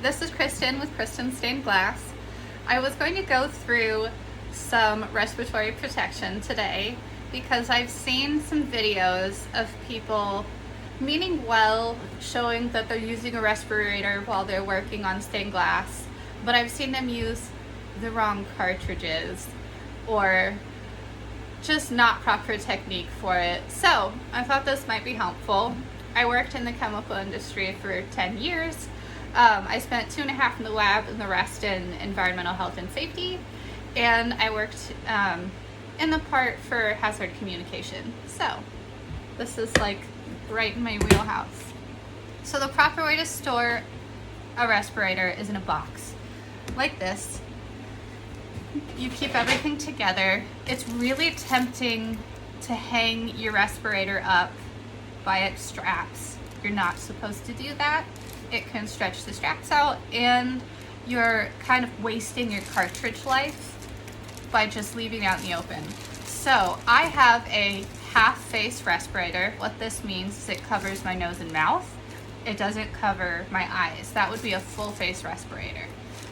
this is Kristen with Kristen Stained Glass. I was going to go through some respiratory protection today because I've seen some videos of people meaning well, showing that they're using a respirator while they're working on stained glass, but I've seen them use the wrong cartridges or just not proper technique for it. So I thought this might be helpful. I worked in the chemical industry for 10 years. I spent 2.5 in the lab and the rest in environmental health and safety. And I worked in the part for hazard communication. So this is like right in my wheelhouse. So the proper way to store a respirator is in a box like this. You keep everything together. It's really tempting to hang your respirator up by its straps. You're not supposed to do that. It can stretch the straps out and you're kind of wasting your cartridge life by just leaving it out in the open. So I have a half face respirator. What this means is it covers my nose and mouth. It doesn't cover my eyes. That would be a full face respirator.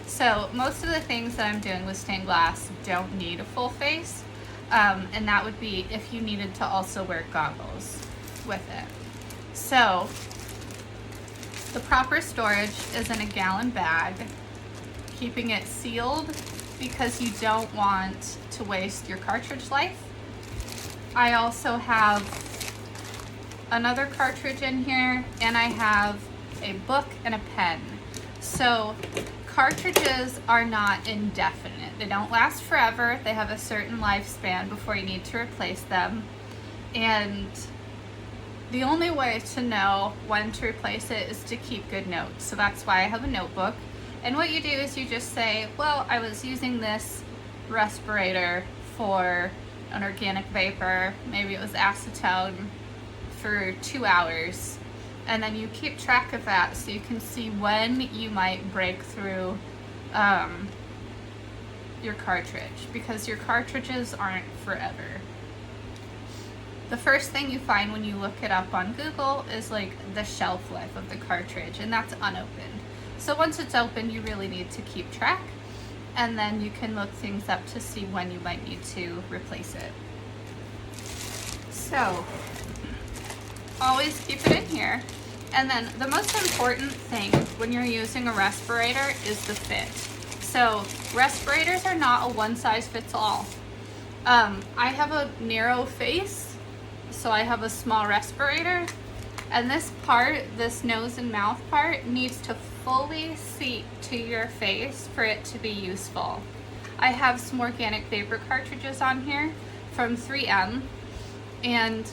So most of the things that I'm doing with stained glass don't need a full face. And that would be if you needed to also wear goggles with it. So the proper storage is in a gallon bag, keeping it sealed because you don't want to waste your cartridge life. I also have another cartridge in here, and I have a book and a pen. So cartridges are not indefinite. They don't last forever. They have a certain lifespan before you need to replace them. And the only way to know when to replace it is to keep good notes. So that's why I have a notebook. And what you do is you just say, well, I was using this respirator for an organic vapor, maybe it was acetone, for 2 hours. And then you keep track of that so you can see when you might break through your cartridge, because your cartridges aren't forever. The first thing you find when you look it up on Google is like the shelf life of the cartridge, and that's unopened. So once it's open, you really need to keep track, and then you can look things up to see when you might need to replace it. So always keep it in here. And then the most important thing when you're using a respirator is the fit. So respirators are not a one size fits all. I have a narrow face, so I have a small respirator, and this part, this nose and mouth part, needs to fully seat to your face for it to be useful. I have some organic vapor cartridges on here from 3M, and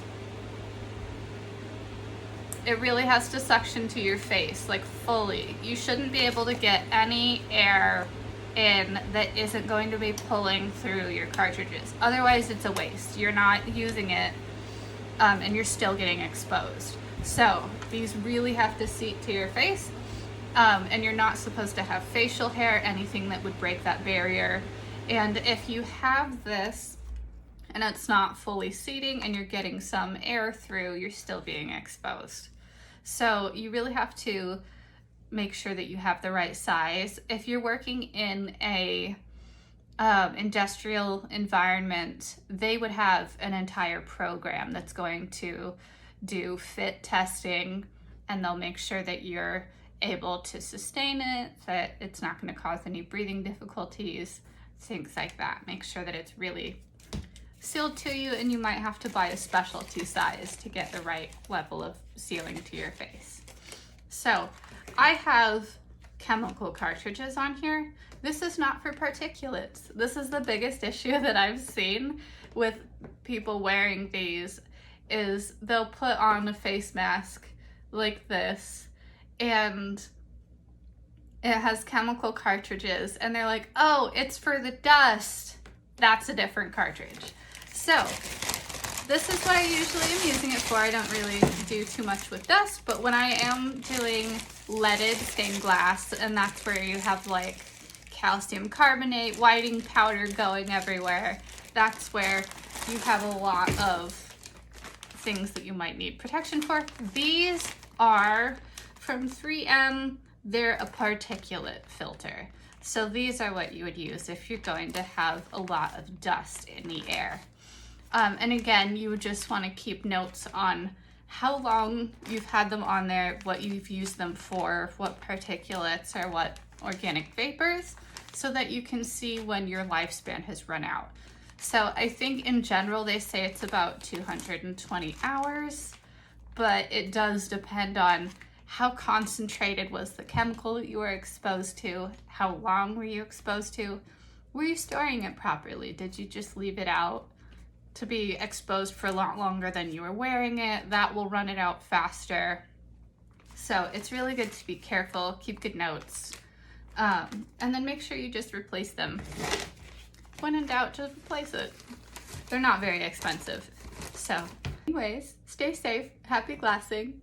it really has to suction to your face, like fully. You shouldn't be able to get any air in that isn't going to be pulling through your cartridges. Otherwise, it's a waste. You're not using it, and you're still getting exposed. So these really have to seat to your face, and you're not supposed to have facial hair, anything that would break that barrier. And if you have this and it's not fully seating and you're getting some air through, you're still being exposed. So you really have to make sure that you have the right size. If you're working in a industrial environment, they would have an entire program that's going to do fit testing, and they'll make sure that you're able to sustain it, that it's not going to cause any breathing difficulties, things like that. Make sure that it's really sealed to you, and you might have to buy a specialty size to get the right level of sealing to your face. So I have chemical cartridges on here. This is not for particulates. This is the biggest issue that I've seen with people wearing these, is they'll put on a face mask like this and it has chemical cartridges, and they're like, oh, it's for the dust. That's a different cartridge. So this is what I usually am using it for. I don't really do too much with dust, but when I am doing leaded stained glass, and that's where you have like calcium carbonate, whiting powder going everywhere, that's where you have a lot of things that you might need protection for. These are from 3M. they're a particulate filter. So these are what you would use if you're going to have a lot of dust in the air. And again, you would just want to keep notes on how long you've had them on there, what you've used them for, what particulates or what organic vapors, so that you can see when your lifespan has run out. So I think in general, they say it's about 220 hours, but it does depend on how concentrated was the chemical that you were exposed to, how long were you exposed to, were you storing it properly? Did you just leave it out to be exposed for a lot longer than you were wearing it? That will run it out faster. So it's really good to be careful, keep good notes, and then make sure you just replace them. When in doubt, just replace it. They're not very expensive. So anyways, stay safe, happy glassing.